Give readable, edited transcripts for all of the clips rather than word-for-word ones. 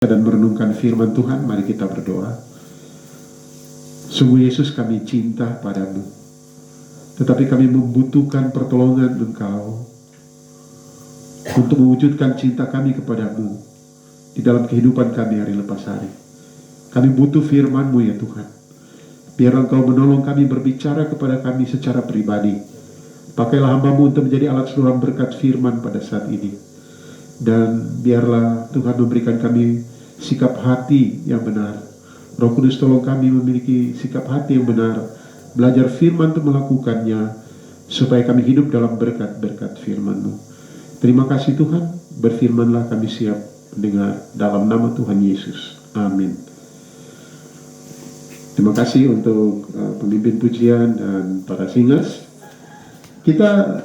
Dan merenungkan firman Tuhan, mari kita berdoa. Sungguh Yesus, kami cinta padamu, tetapi kami membutuhkan pertolongan Engkau untuk mewujudkan cinta kami kepadamu di dalam kehidupan kami hari lepas hari. Kami butuh firman-Mu ya Tuhan. Biar Engkau menolong kami berbicara kepada kami secara pribadi. Pakailah hamba-Mu untuk menjadi alat saluran berkat firman pada saat ini. Dan biarlah Tuhan memberikan kami sikap hati yang benar. Roh Kudus tolong kami memiliki sikap hati yang benar, belajar firman untuk melakukannya, supaya kami hidup dalam berkat-berkat firman-Mu. Terima kasih Tuhan, berfirmanlah, kami siap mendengar dalam nama Tuhan Yesus. Amin. Terima kasih untuk pemimpin pujian dan para singers. Kita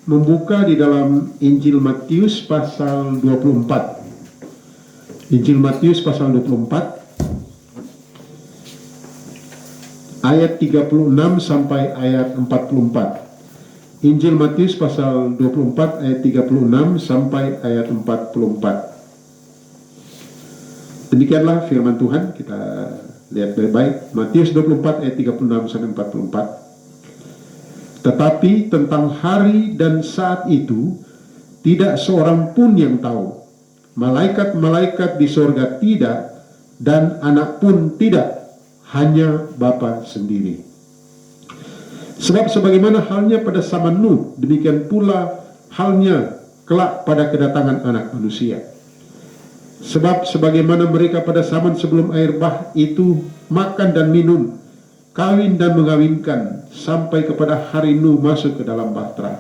membuka di dalam Injil Matius pasal 24. Injil Matius pasal 24 ayat 36 sampai ayat 44. Injil Matius pasal 24 ayat 36 sampai ayat 44. Demikianlah firman Tuhan, kita lihat baik-baik. Matius 24 ayat 36 sampai 44. Tetapi tentang hari dan saat itu tidak seorang pun yang tahu, malaikat-malaikat di sorga tidak, dan anak pun tidak, hanya Bapa sendiri. Sebab sebagaimana halnya pada zaman Nuh, demikian pula halnya kelak pada kedatangan anak manusia. Sebab sebagaimana mereka pada zaman sebelum air bah itu makan dan minum, kawin dan mengawinkan, sampai kepada hari Nuh masuk ke dalam bahtera.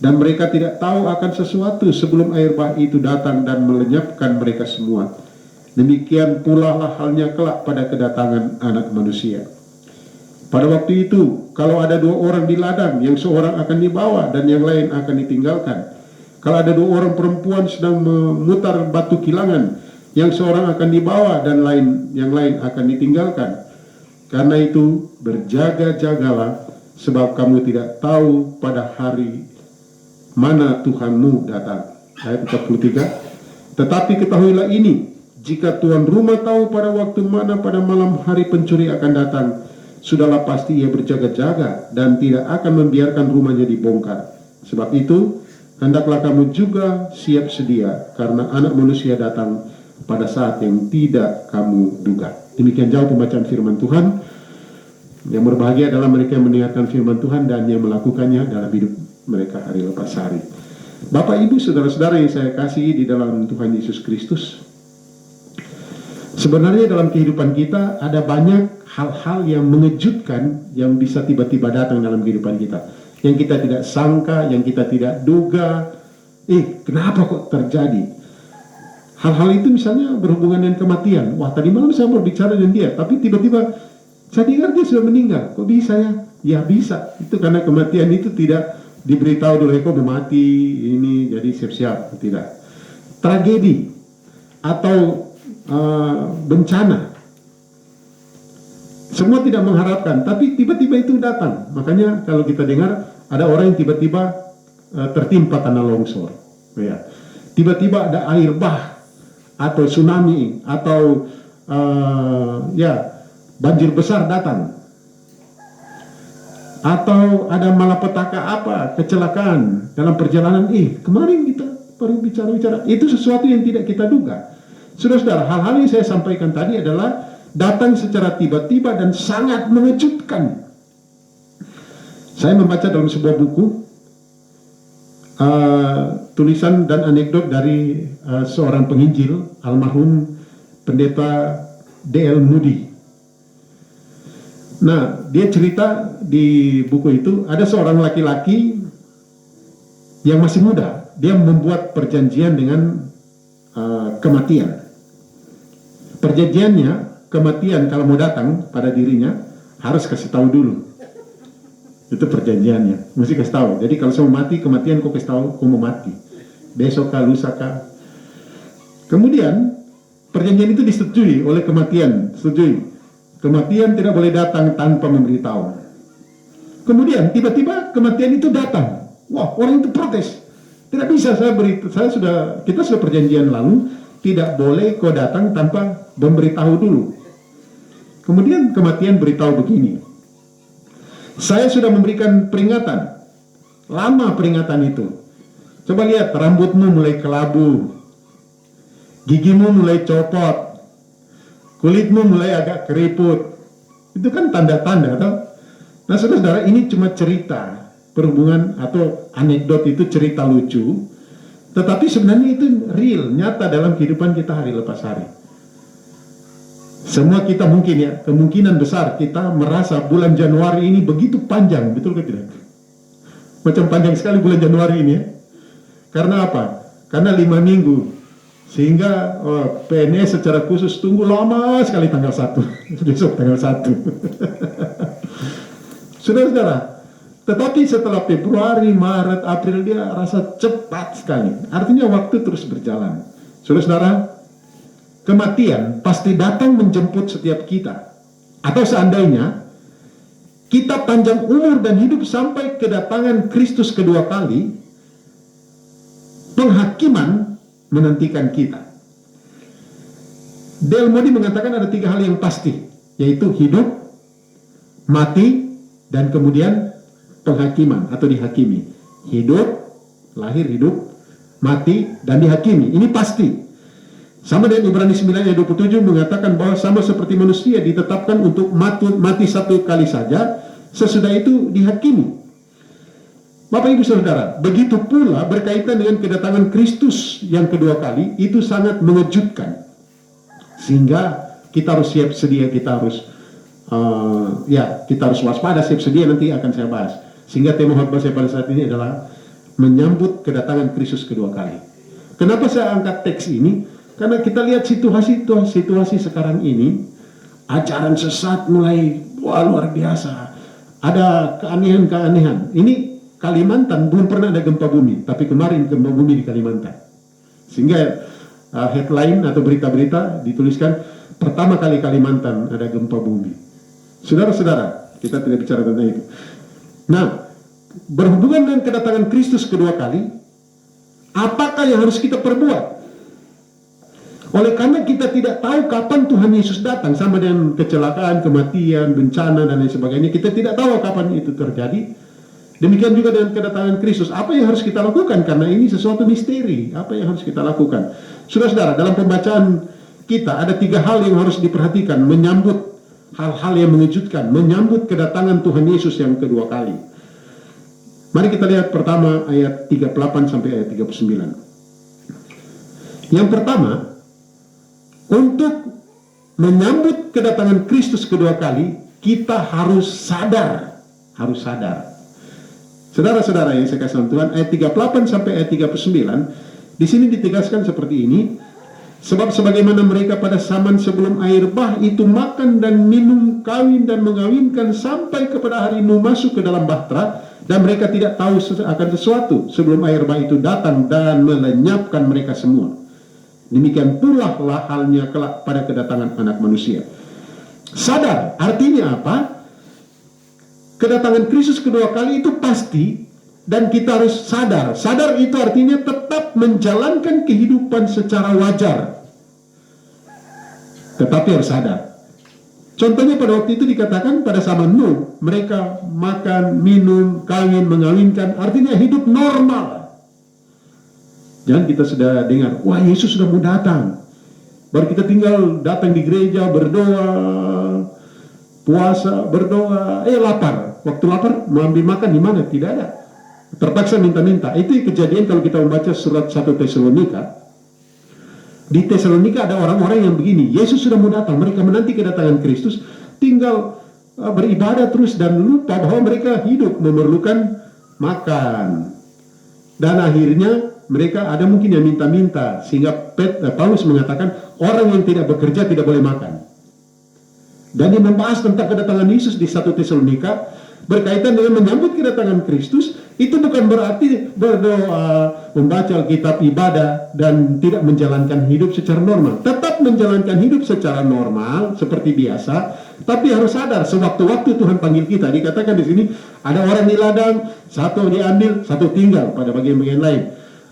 Dan mereka tidak tahu akan sesuatu sebelum air bah itu datang dan melenyapkan mereka semua. Demikian pula lah halnya kelak pada kedatangan anak manusia. Pada waktu itu, kalau ada dua orang di ladang, yang seorang akan dibawa dan yang lain akan ditinggalkan. Kalau ada dua orang perempuan sedang memutar batu kilangan, yang seorang akan dibawa dan yang lain akan ditinggalkan. Karena itu berjaga-jagalah, sebab kamu tidak tahu pada hari mana Tuhanmu datang. Ayat 43. Tetapi ketahuilah ini, jika tuan rumah tahu pada waktu mana pada malam hari pencuri akan datang, sudahlah pasti ia berjaga-jaga dan tidak akan membiarkan rumahnya dibongkar. Sebab itu hendaklah kamu juga siap sedia, karena anak manusia datang pada saat yang tidak kamu duga. Demikian jauh pembacaan firman Tuhan. Yang berbahagia adalah mereka yang mendengarkan firman Tuhan dan yang melakukannya dalam hidup mereka hari lepas hari. Bapak, Ibu, saudara-saudara yang saya kasihi di dalam Tuhan Yesus Kristus, sebenarnya dalam kehidupan kita ada banyak hal-hal yang mengejutkan yang bisa tiba-tiba datang dalam kehidupan kita, yang kita tidak sangka, yang kita tidak duga. Kenapa kok terjadi? Hal-hal itu misalnya berhubungan dengan kematian. Wah, tadi malam saya berbicara dengan dia, tapi tiba-tiba saya dengar dia sudah meninggal. Kok bisa ya? Ya bisa. Itu karena kematian itu tidak diberitahu dulu, kok mau mati ini, jadi siap-siap. Tidak. Tragedi atau bencana, semua tidak mengharapkan, tapi tiba-tiba itu datang. Makanya kalau kita dengar ada orang yang tiba-tiba tertimpa tanah longsor, ya. Tiba-tiba ada air bah atau tsunami atau banjir besar datang, atau ada malapetaka apa, kecelakaan dalam perjalanan. Kemarin kita baru bicara-bicara, itu sesuatu yang tidak kita duga. Saudara-saudara, hal-hal yang saya sampaikan tadi adalah datang secara tiba-tiba dan sangat mengejutkan. Saya membaca dalam sebuah buku tulisan dan anekdot dari seorang penginjil, almarhum pendeta D.L. Moody. Nah, dia cerita di buku itu, ada seorang laki-laki yang masih muda. Dia membuat perjanjian dengan kematian. Perjanjiannya, kematian kalau mau datang pada dirinya harus kasih tahu dulu. Itu perjanjiannya, mesti kasih tahu. Jadi kalau saya mau mati, kematian kok kasih tahu kok mau mati. Besok kah, lusa kah. Kemudian perjanjian itu disetujui oleh kematian, setujui. Kematian tidak boleh datang tanpa memberitahu. Kemudian tiba-tiba kematian itu datang. Wah, orang itu protes. Tidak bisa, kita sudah perjanjian lalu, tidak boleh kau datang tanpa memberitahu dulu. Kemudian kematian beritahu begini, saya sudah memberikan peringatan, lama peringatan itu. Coba lihat, rambutmu mulai kelabu, gigimu mulai copot, kulitmu mulai agak keriput. Itu kan tanda-tanda, toh? Nah, saudara-saudara, ini cuma cerita perhubungan atau anekdot, itu cerita lucu. Tetapi sebenarnya itu real, nyata dalam kehidupan kita hari lepas hari. Semua kita mungkin ya, kemungkinan besar kita merasa bulan Januari ini begitu panjang, betul ke tidak? Macam panjang sekali bulan Januari ini ya. Karena apa? Karena 5 minggu. Sehingga PNS secara khusus tunggu lama sekali tanggal 1. Besok tanggal 1. Saudara-saudara, tetapi setelah Februari, Maret, April, dia rasa cepat sekali. Artinya waktu terus berjalan. Saudara-saudara, kematian pasti datang menjemput setiap kita. Atau seandainya kita panjang umur dan hidup sampai kedatangan Kristus kedua kali, penghakiman menantikan kita. Del Moody mengatakan ada 3 hal yang pasti, yaitu hidup, mati, dan kemudian penghakiman atau dihakimi. Hidup, lahir hidup, mati, dan dihakimi. Ini pasti. Sama dengan Ibrani 9 ayat 27 mengatakan bahwa sama seperti manusia ditetapkan untuk mati 1 kali saja, sesudah itu dihakimi. Bapak Ibu Saudara, begitu pula berkaitan dengan kedatangan Kristus yang kedua kali, itu sangat mengejutkan. Sehingga kita harus siap sedia, kita harus waspada, siap sedia, nanti akan saya bahas. Sehingga tema khotbah saya pada saat ini adalah menyambut kedatangan Kristus kedua kali. Kenapa saya angkat teks ini? Karena kita lihat situasi sekarang ini, ajaran sesat mulai luar biasa. Ada keanehan-keanehan. Ini Kalimantan belum pernah ada gempa bumi, tapi kemarin gempa bumi di Kalimantan. Sehingga headline atau berita-berita dituliskan pertama kali Kalimantan ada gempa bumi. Saudara-saudara, kita tidak bicara tentang itu. Nah, berhubungan dengan kedatangan Kristus kedua kali, apakah yang harus kita perbuat? Oleh karena kita tidak tahu kapan Tuhan Yesus datang, sama dengan kecelakaan, kematian, bencana, dan lain sebagainya, kita tidak tahu kapan itu terjadi. Demikian juga dengan kedatangan Kristus. Apa yang harus kita lakukan? Karena ini sesuatu misteri. Apa yang harus kita lakukan? Saudara-saudara, dalam pembacaan kita ada 3 hal yang harus diperhatikan. Menyambut hal-hal yang mengejutkan. Menyambut kedatangan Tuhan Yesus yang kedua kali. Mari kita lihat pertama ayat 38 sampai ayat 39. Yang pertama, untuk menyambut kedatangan Kristus kedua kali, kita harus sadar. Harus sadar. Saudara-saudara yang saya kasih Tuhan, ayat 38 sampai ayat 39, di sini ditegaskan seperti ini. Sebab sebagaimana mereka pada zaman sebelum air bah itu makan dan minum, kawin dan mengawinkan sampai kepada hari Nuh masuk ke dalam bahtera, dan mereka tidak tahu akan sesuatu sebelum air bah itu datang dan melenyapkan mereka semua. Demikian pula halnya kelak pada kedatangan Anak Manusia. Sadar, artinya apa? Kedatangan Kristus kedua kali itu pasti, dan kita harus sadar. Sadar itu artinya tetap menjalankan kehidupan secara wajar, tetapi harus sadar. Contohnya pada waktu itu dikatakan pada zaman Nuh, mereka makan, minum, kawin, mengawinkan, artinya hidup normal. Jangan kita sudah dengar, wah Yesus sudah mau datang, baru kita tinggal datang di gereja, berdoa, puasa, berdoa, lapar. Waktu lapar mau ambil makan di mana? Tidak ada. Terpaksa minta-minta. Itu kejadian kalau kita membaca surat 1 Tesalonika. Di Tesalonika ada orang-orang yang begini. Yesus sudah mau datang, mereka menanti kedatangan Kristus, tinggal beribadah terus dan lupa bahwa mereka hidup memerlukan makan. Dan akhirnya mereka ada mungkin yang minta-minta, sehingga Paulus mengatakan orang yang tidak bekerja tidak boleh makan. Dan dia membahas tentang kedatangan Yesus di 1 Tesalonika berkaitan dengan menyambut kedatangan Kristus. Itu bukan berarti berdoa, membaca Alkitab, ibadah, dan tidak menjalankan hidup secara normal. Tetap menjalankan hidup secara normal seperti biasa, tapi harus sadar sewaktu-waktu Tuhan panggil kita. Dikatakan di sini ada orang di ladang, satu diambil, satu tinggal pada bagian-bagian lain.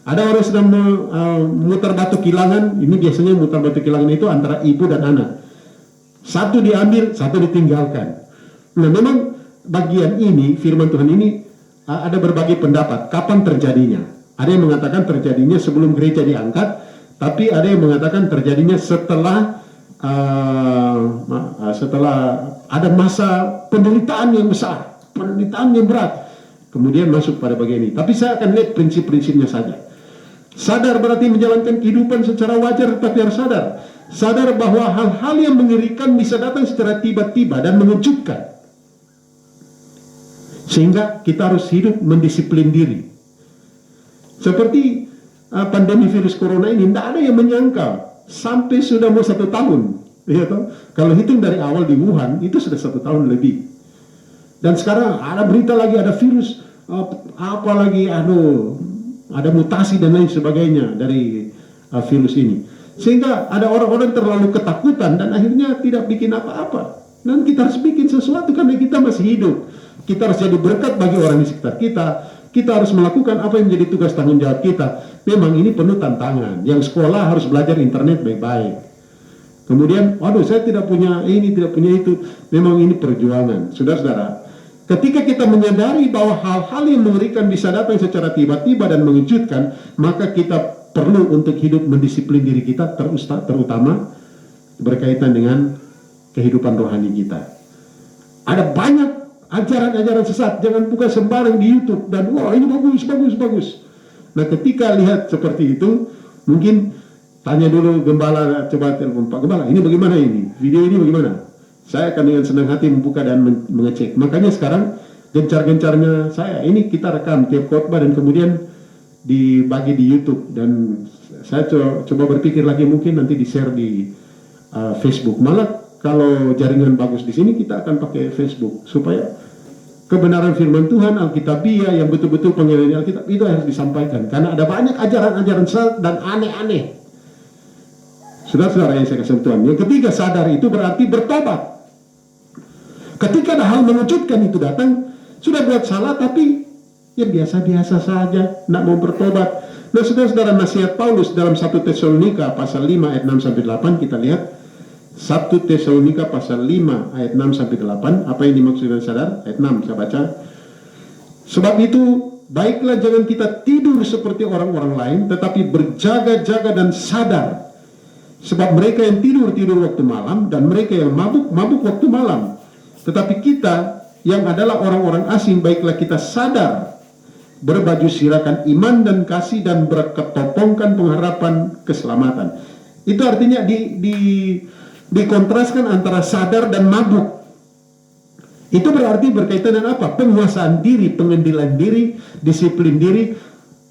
Ada orang sedang memutar batu kilangan, ini biasanya mutar batu kilangan itu antara ibu dan anak. Satu diambil, satu ditinggalkan. Nah memang bagian ini, firman Tuhan ini ada berbagai pendapat, kapan terjadinya. Ada yang mengatakan terjadinya sebelum gereja diangkat, tapi ada yang mengatakan terjadinya setelah ada masa penderitaan yang besar, penderitaan yang berat, kemudian masuk pada bagian ini. Tapi saya akan lihat prinsip-prinsipnya saja. Sadar berarti menjalankan kehidupan secara wajar, tetapi harus sadar. Sadar bahwa hal-hal yang mengerikan bisa datang secara tiba-tiba dan mengejutkan. Sehingga kita harus hidup mendisiplin diri. Seperti pandemi virus corona ini, tidak ada yang menyangka sampai sudah mau 1 tahun. Ya, toh? Kalau hitung dari awal di Wuhan, itu sudah 1 tahun lebih. Dan sekarang ada berita lagi, ada virus, apalagi ada mutasi dan lain sebagainya dari virus ini. Sehingga ada orang-orang terlalu ketakutan dan akhirnya tidak bikin apa-apa. Dan kita harus bikin sesuatu karena kita masih hidup. Kita harus jadi berkat bagi orang di sekitar kita. Kita harus melakukan apa yang menjadi tugas tanggung jawab kita. Memang ini penuh tantangan. Yang sekolah harus belajar internet baik-baik. Kemudian, saya tidak punya ini, tidak punya itu. Memang ini perjuangan. Saudara-saudara, ketika kita menyadari bahwa hal-hal yang mengerikan bisa datang secara tiba-tiba dan mengejutkan, maka kita perlu untuk hidup mendisiplin diri kita, terutama berkaitan dengan kehidupan rohani kita. Ada banyak ajaran-ajaran sesat, jangan buka sembarang di YouTube dan ini bagus. Nah ketika lihat seperti itu, mungkin tanya dulu gembala, coba telepon Pak Gembala, ini bagaimana ini? Video ini bagaimana? Saya akan dengan senang hati membuka dan mengecek. Makanya sekarang gencar-gencarnya saya, ini kita rekam tiap khotbah dan kemudian dibagi di YouTube. Dan saya coba berpikir lagi mungkin nanti di-share di Facebook. Malah kalau jaringan bagus di sini kita akan pakai Facebook supaya kebenaran firman Tuhan, Alkitabiah yang betul-betul pengertian Alkitab itu harus disampaikan. Karena ada banyak ajaran-ajaran sesat dan aneh-aneh. Saudara-saudara yang saya kasih Tuhan. Yang ketiga, sadar itu berarti bertobat. Ketika ada hal mengejutkan itu datang, sudah buat salah tapi ya biasa-biasa saja, tidak mau bertobat. Nah saudara-saudara, nasihat Paulus dalam 1 Tesalonika pasal 5 ayat 6-8 kita lihat. 1 Tesalonika pasal 5 ayat 6-8, apa yang dimaksudkan sadar? Ayat 6 saya baca. Sebab itu baiklah jangan kita tidur seperti orang-orang lain, tetapi berjaga-jaga dan sadar. Sebab mereka yang tidur waktu malam, dan mereka yang mabuk waktu malam. Tetapi kita yang adalah orang-orang asing, baiklah kita sadar, berbaju sirakan iman dan kasih, dan berketopongkan pengharapan keselamatan. Itu artinya dikontraskan antara sadar dan mabuk. Itu berarti berkaitan dengan apa? Penguasaan diri, pengendilan diri, disiplin diri,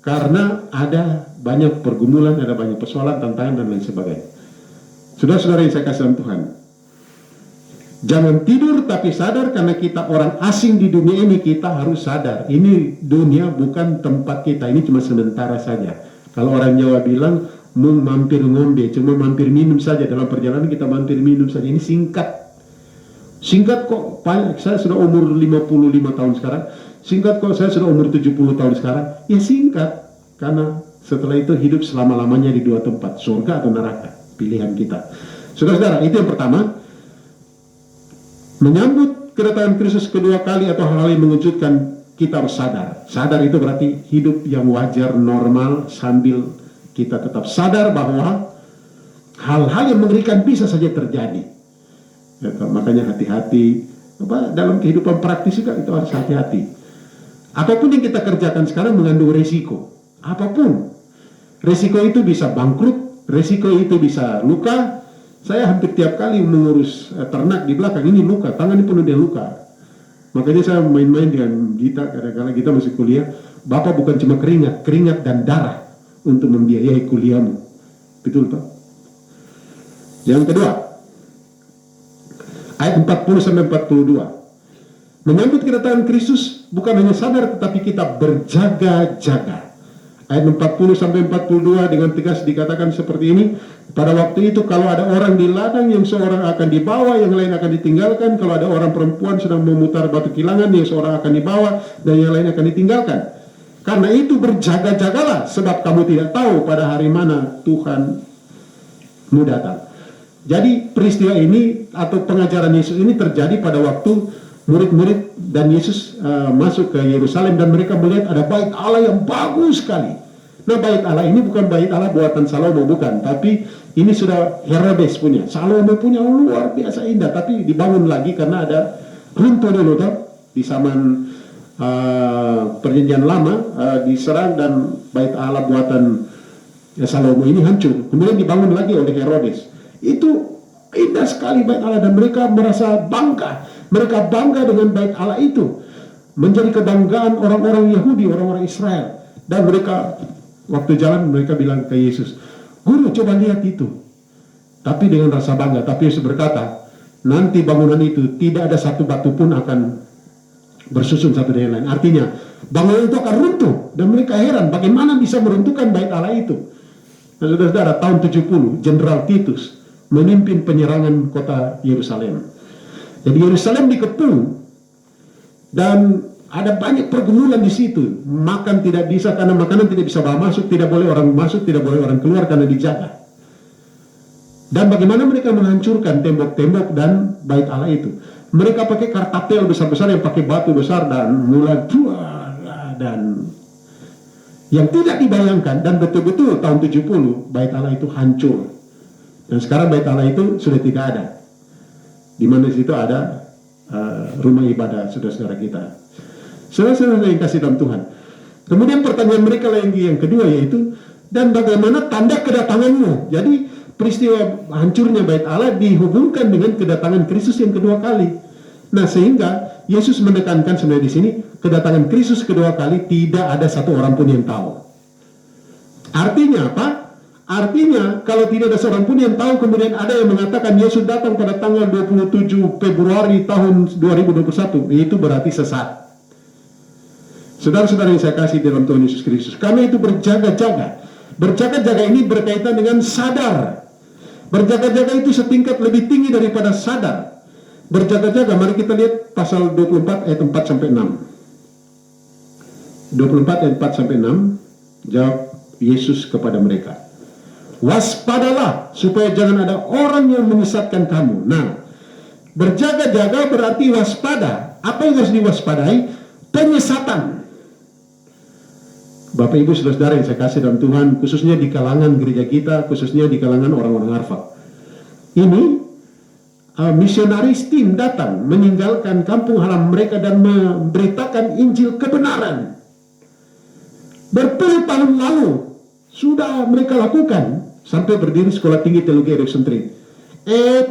karena ada banyak pergumulan, ada banyak persoalan, tantangan dan lain sebagainya. Saudara-saudara yang saya kasih Tuhan, jangan tidur tapi sadar, karena kita orang asing di dunia ini. Kita harus sadar, ini dunia bukan tempat kita, ini cuma sementara saja. Kalau orang Jawa bilang mau mampir ngombe, cuma mampir minum saja. Dalam perjalanan kita mampir minum saja. Ini singkat kok. Saya sudah umur 55 tahun sekarang. Singkat kok, saya sudah umur 70 tahun sekarang. Ya singkat, karena setelah itu hidup selama-lamanya di 2 tempat, surga atau neraka, pilihan kita. Saudara-saudara, itu yang pertama. Menyambut kedatangan Kristus kedua kali atau hal-hal yang mengejutkan, kita harus sadar. Sadar itu berarti hidup yang wajar, normal, sambil kita tetap sadar bahwa hal-hal yang mengerikan bisa saja terjadi. Ya, makanya hati-hati. Dalam kehidupan praktis juga itu harus hati-hati. Apapun yang kita kerjakan sekarang mengandung resiko. Apapun. Resiko itu bisa bangkrut, resiko itu bisa luka. Saya hampir tiap kali mengurus ternak di belakang, ini luka, tangan ini penuh dengan luka. Makanya saya main-main dengan Gita, kadang-kadang kita masih kuliah. Bapak bukan cuma keringat dan darah untuk membiayai kuliahmu. Betul Pak? Yang kedua, ayat 40-42. Menyambut kedatangan Kristus bukan hanya sadar, tetapi kita berjaga-jaga. Ayat 40-42 dengan tegas dikatakan seperti ini. Pada waktu itu kalau ada orang di ladang, yang seorang akan dibawa, yang lain akan ditinggalkan. Kalau ada orang perempuan sedang memutar batu kilangan, yang seorang akan dibawa dan yang lain akan ditinggalkan. Karena itu berjaga-jagalah, sebab kamu tidak tahu pada hari mana Tuhanmu datang. Jadi peristiwa ini atau pengajaran Yesus ini terjadi pada waktu murid-murid dan Yesus masuk ke Yerusalem, dan mereka melihat ada bait Allah yang bagus sekali. Nah, bait Allah ini bukan bait Allah buatan Salomo, bukan, tapi ini sudah Herodes punya. Salomo punya luar biasa indah, tapi dibangun lagi karena ada runtuh dulu di zaman Perjanjian Lama, diserang dan bait Allah buatan Salomo ini hancur. Kemudian dibangun lagi oleh Herodes. Itu indah sekali bait Allah, dan mereka merasa bangga. Mereka bangga dengan bait Allah itu, menjadi kebanggaan orang-orang Yahudi, orang-orang Israel. Dan mereka waktu jalan mereka bilang ke Yesus, "Guru, coba lihat itu." Tapi dengan rasa bangga. Tapi Yesus berkata, nanti bangunan itu tidak ada satu batu pun akan bersusun satu dengan lain. Artinya bangunan itu akan runtuh, dan mereka heran bagaimana bisa meruntuhkan bait Allah itu. Nah, saudara-saudara, tahun 70 Jenderal Titus memimpin penyerangan kota Yerusalem. Jadi Yerusalem dikepung dan ada banyak pergumulan di situ. Makan tidak bisa karena makanan tidak bisa bawa masuk, tidak boleh orang masuk, tidak boleh orang keluar karena dijaga. Dan bagaimana mereka menghancurkan tembok-tembok dan bait Allah itu? Mereka pakai kartapel besar-besar yang pakai batu besar dan mulai dan yang tidak dibayangkan, dan betul-betul tahun 70 bait Allah itu hancur. Dan sekarang bait Allah itu sudah tidak ada. Di mana situ ada rumah ibadah saudara-saudara kita. Saudara-saudara yang kasih dalam Tuhan. Kemudian pertanyaan mereka yang kedua yaitu, dan bagaimana tanda kedatanganmu? Jadi peristiwa hancurnya bait Allah dihubungkan dengan kedatangan Kristus yang kedua kali. Nah, sehingga Yesus menekankan sebenarnya di sini, kedatangan Kristus kedua kali tidak ada satu orang pun yang tahu. Artinya apa? Artinya kalau tidak ada seorang pun yang tahu, kemudian ada yang mengatakan Yesus datang pada tanggal 27 Februari tahun 2021, itu berarti sesat. Saudara-saudara yang saya kasih dalam Tuhan Yesus Kristus, karena itu berjaga-jaga. Berjaga-jaga ini berkaitan dengan sadar. Berjaga-jaga itu setingkat lebih tinggi daripada sadar. Berjaga-jaga, mari kita lihat pasal 24 ayat 4 sampai 6. 24 ayat 4 sampai 6, jawab Yesus kepada mereka, "Waspadalah supaya jangan ada orang yang menyesatkan kamu." Nah, berjaga-jaga berarti waspada. Apa yang harus diwaspadai? Penyesatan. Bapak Ibu saudara yang saya kasih dalam Tuhan, khususnya di kalangan gereja kita, khususnya di kalangan orang-orang Arfa. Ini misionaris tim datang meninggalkan kampung halaman mereka dan memberitakan Injil kebenaran. Berpuluh tahun lalu sudah mereka lakukan, sampai berdiri sekolah tinggi teologi Eriksentrik.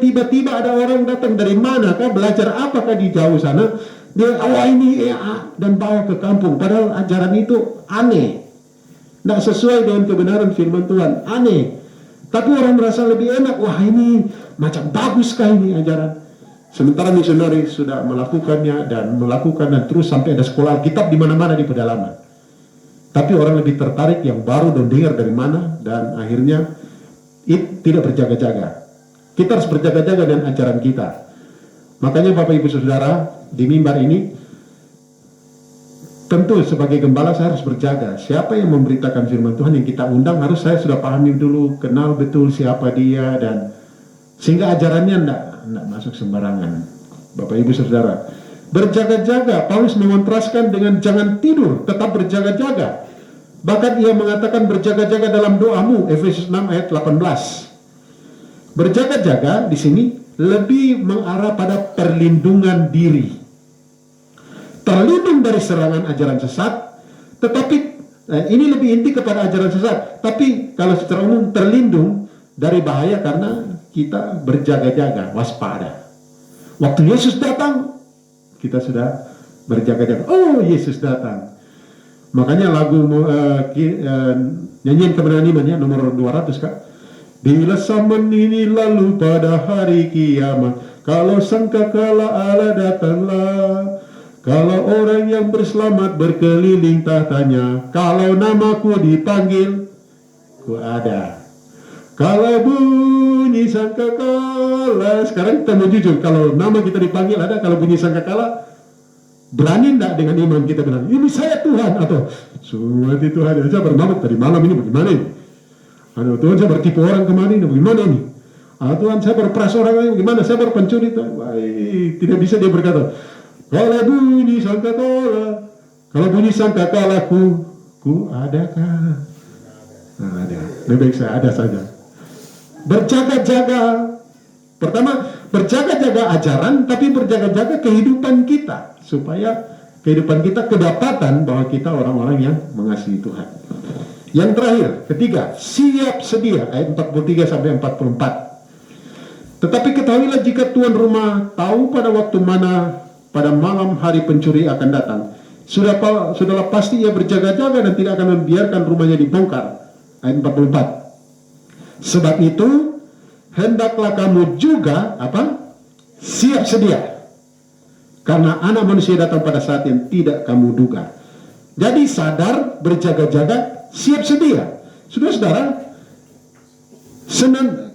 Tiba-tiba ada orang datang dari mana kah, belajar apakah di jauh sana, dia ini dan bawa ke kampung, padahal ajaran itu aneh, tidak sesuai dengan kebenaran firman Tuhan, aneh. Tapi orang merasa lebih enak, wah ini macam bagus kah ini ajaran. Sementara misionaris sudah melakukannya dan terus sampai ada sekolah Alkitab di mana-mana di pedalaman. Tapi orang lebih tertarik yang baru dan dengar dari mana, dan akhirnya tidak berjaga-jaga. Kita harus berjaga-jaga dengan ajaran kita. Makanya Bapak Ibu Saudara, di mimbar ini tentu sebagai gembala saya harus berjaga. Siapa yang memberitakan firman Tuhan yang kita undang, harus saya sudah pahami dulu, kenal betul siapa dia, dan sehingga ajarannya tidak masuk sembarangan. Bapak Ibu Saudara, berjaga-jaga, Paulus mengontraskan dengan jangan tidur, tetap berjaga-jaga. Bahkan ia mengatakan berjaga-jaga dalam doamu, Efesus 6 ayat 18. Berjaga-jaga di sini lebih mengarah pada perlindungan diri. Terlindung dari serangan ajaran sesat, tetapi ini lebih inti kepada ajaran sesat. Tapi kalau secara umum terlindung dari bahaya karena kita berjaga-jaga, waspada. Waktu Yesus datang, kita sudah berjaga-jaga. Oh, Yesus datang. Makanya lagu nyanyian kemenangan iman ya, nomor 200 Kak. Bila zaman ini lalu pada hari kiamat, kalau sangkakala Allah datanglah, kalau orang yang berselamat berkeliling tahtanya, kalau namaku dipanggil, ku ada. Kalau bunyi sangkakala, sekarang kita mau jujur, kalau nama kita dipanggil ada, kalau bunyi sangkakala, Berani enggak dengan iman kita bilang, ini saya Tuhan, atau semua itu Tuhan, saya bermabuk tadi malam ini bagaimana ini? Aduh Tuhan, saya bertipu orang kemarin, bagaimana ini? Tuhan, saya berperas orang lain, bagaimana? Saya berpencuri, tidak bisa dia berkata, kalau bunyi sangkakala, kalau bunyi sangkakala ku adakah? Ada, lebih baik saya ada saja. Berjaga-jaga, pertama berjaga-jaga ajaran, tapi berjaga-jaga kehidupan kita, supaya kehidupan kita kedapatan bahwa kita orang-orang yang mengasihi Tuhan. Yang terakhir, ketiga, siap sedia, ayat 43 sampai 44. Tetapi ketahuilah jika tuan rumah tahu pada waktu mana pada malam hari pencuri akan datang, sudahlah pasti ia berjaga-jaga dan tidak akan membiarkan rumahnya dibongkar. Ayat 44. Sebab itu hendaklah kamu juga siap sedia, karena anak manusia datang pada saat yang tidak kamu duga. Jadi sadar, berjaga-jaga, siap sedia. Saudara-saudara,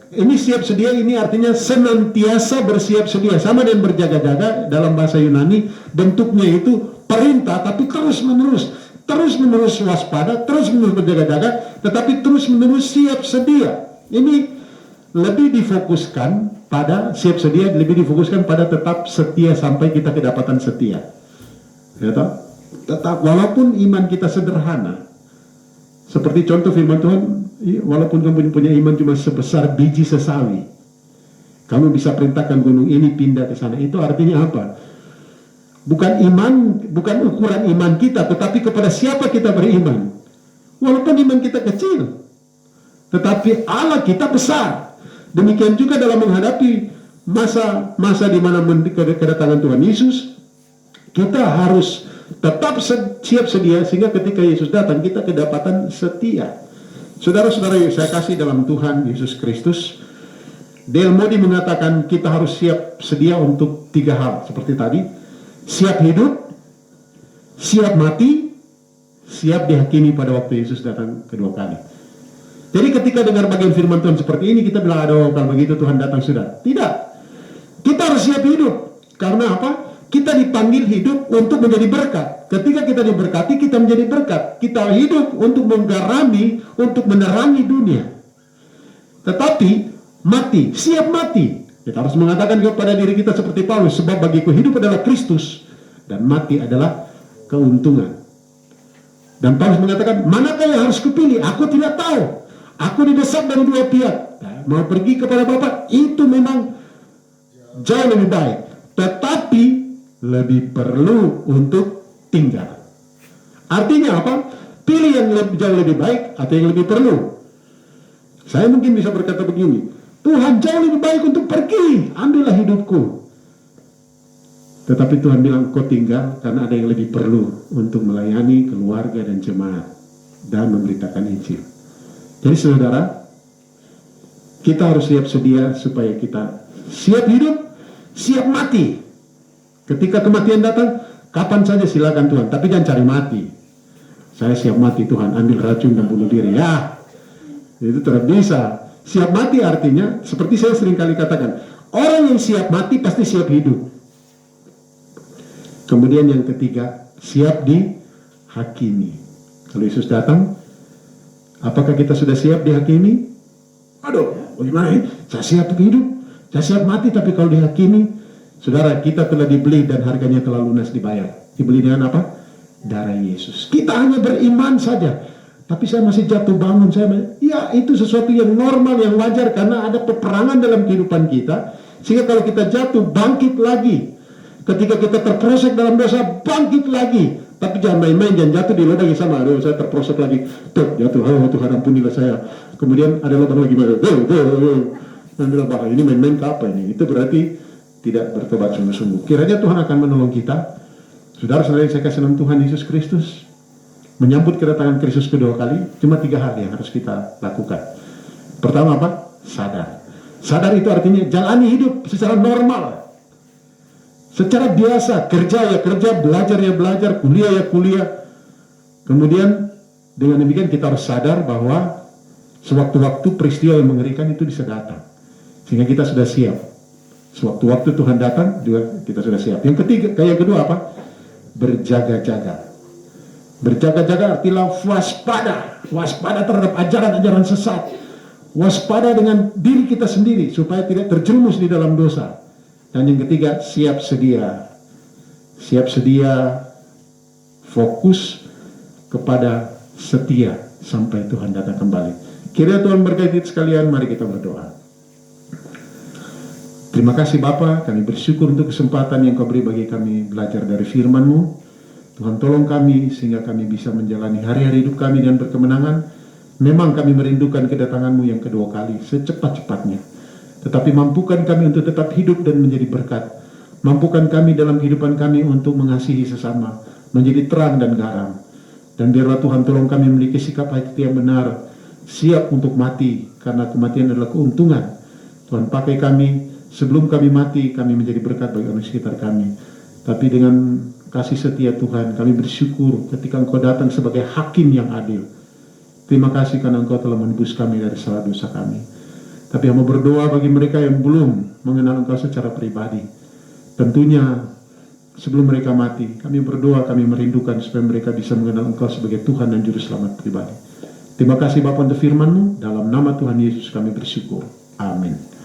ini siap sedia ini artinya senantiasa bersiap sedia. Sama dengan berjaga-jaga dalam bahasa Yunani, bentuknya itu perintah, tapi terus-menerus waspada, terus-menerus berjaga-jaga, tetapi terus-menerus siap sedia. Ini lebih difokuskan pada siap sedia, lebih difokuskan pada tetap setia sampai kita kedapatan setia. Ya toh? Tetap walaupun iman kita sederhana. Seperti contoh firman Tuhan, walaupun kamu punya iman cuma sebesar biji sesawi, kamu bisa perintahkan gunung ini pindah ke sana. Itu artinya apa? Bukan ukuran iman kita, tetapi kepada siapa kita beriman. Walaupun iman kita kecil, tetapi Allah kita besar. Demikian juga dalam menghadapi masa di mana kedatangan Tuhan Yesus, kita harus tetap siap sedia sehingga ketika Yesus datang kita kedapatan setia. Saudara-saudara yang saya kasih dalam Tuhan Yesus Kristus, Dale Moody mengatakan kita harus siap sedia untuk 3 hal seperti tadi: siap hidup, siap mati, siap dihakimi pada waktu Yesus datang kedua kali. Jadi ketika dengar bagian firman Tuhan seperti ini, kita bilang, aduh kalau begitu Tuhan datang sudah. Tidak. Kita harus siap hidup. Karena apa? Kita dipanggil hidup untuk menjadi berkat. Ketika kita diberkati, kita menjadi berkat. Kita hidup untuk menggarami, untuk menerangi dunia. Tetapi mati, siap mati. Kita harus mengatakan kepada diri kita seperti Paulus, sebab bagiku hidup adalah Kristus dan mati adalah keuntungan. Dan Paulus mengatakan, manakah yang harus kupilih? Aku tidak tahu. Aku didesak dari 2 pihak. Mau pergi kepada Bapa, itu memang jauh lebih baik. Tetapi lebih perlu untuk tinggal. Artinya apa? Pilih yang jauh lebih baik atau yang lebih perlu. Saya mungkin bisa berkata begini, Tuhan jauh lebih baik untuk pergi, ambillah hidupku. Tetapi Tuhan bilang, kau tinggal karena ada yang lebih perlu untuk melayani keluarga dan jemaat dan memberitakan Injil. Jadi saudara, kita harus siap sedia supaya kita siap hidup, siap mati. Ketika kematian datang, kapan saja silakan Tuhan, tapi jangan cari mati. Saya siap mati Tuhan, ambil racun dan bunuh diri. Ya, itu tidak bisa. Siap mati artinya, seperti saya sering kali katakan, orang yang siap mati pasti siap hidup. Kemudian yang ketiga, siap dihakimi. Kalau Yesus datang, apakah kita sudah siap dihakimi? Aduh, bagaimana? Saya siap hidup, saya siap mati, tapi kalau dihakimi, saudara, kita telah dibeli dan harganya telah lunas dibayar. Dibeli dengan apa? Darah Yesus. Kita hanya beriman saja, tapi saya masih jatuh bangun. Ya, itu sesuatu yang normal, yang wajar, karena ada peperangan dalam kehidupan kita, sehingga kalau kita jatuh, bangkit lagi. Ketika kita terprosok dalam dosa, bangkit lagi. Tapi jangan main-main, jangan jatuh di lubang yang sama. Aduh, saya terprosok lagi, jatuh, oh Tuhan ampunilah saya. Kemudian ada lubang lagi, ini main-main ke apa ini? Itu berarti tidak bertobat sungguh-sungguh. Kiranya Tuhan akan menolong kita. Saudara-saudara yang saya kasih dalam Tuhan Yesus Kristus, menyambut kedatangan Kristus kedua kali, cuma 3 hal yang harus kita lakukan. Pertama apa? Sadar. Sadar itu artinya jalani hidup secara normal, secara biasa. Kerja ya kerja, belajar ya belajar, kuliah ya kuliah. Kemudian dengan demikian kita harus sadar bahwa sewaktu-waktu peristiwa yang mengerikan itu bisa datang, sehingga kita sudah siap. Sewaktu-waktu Tuhan datang juga kita sudah siap. Yang kedua apa? berjaga-jaga. Berjaga-jaga artinya waspada terhadap ajaran-ajaran sesat, waspada dengan diri kita sendiri supaya tidak terjerumus di dalam dosa. Dan yang ketiga, siap sedia fokus kepada setia sampai Tuhan datang kembali. Kiranya Tuhan berkati sekalian, mari kita berdoa. Terima kasih Bapa, kami bersyukur untuk kesempatan yang Kau beri bagi kami belajar dari firman-Mu. Tuhan tolong kami sehingga kami bisa menjalani hari-hari hidup kami dengan berkemenangan. Memang kami merindukan kedatangan-Mu yang kedua kali secepat-cepatnya. Tetapi mampukan kami untuk tetap hidup dan menjadi berkat. Mampukan kami dalam kehidupan kami untuk mengasihi sesama, menjadi terang dan garam. Dan biarlah Tuhan tolong kami memiliki sikap hati yang benar, siap untuk mati, karena kematian adalah keuntungan. Tuhan pakai kami, sebelum kami mati, kami menjadi berkat bagi orang sekitar kami. Tapi dengan kasih setia Tuhan, kami bersyukur ketika Engkau datang sebagai hakim yang adil. Terima kasih karena Engkau telah menebus kami dari salah dosa kami. Tapi hamba berdoa bagi mereka yang belum mengenal Engkau secara pribadi. Tentunya sebelum mereka mati, kami berdoa, kami merindukan supaya mereka bisa mengenal Engkau sebagai Tuhan dan Juru Selamat pribadi. Terima kasih Bapa untuk firman-Mu. Dalam nama Tuhan Yesus kami bersyukur. Amin.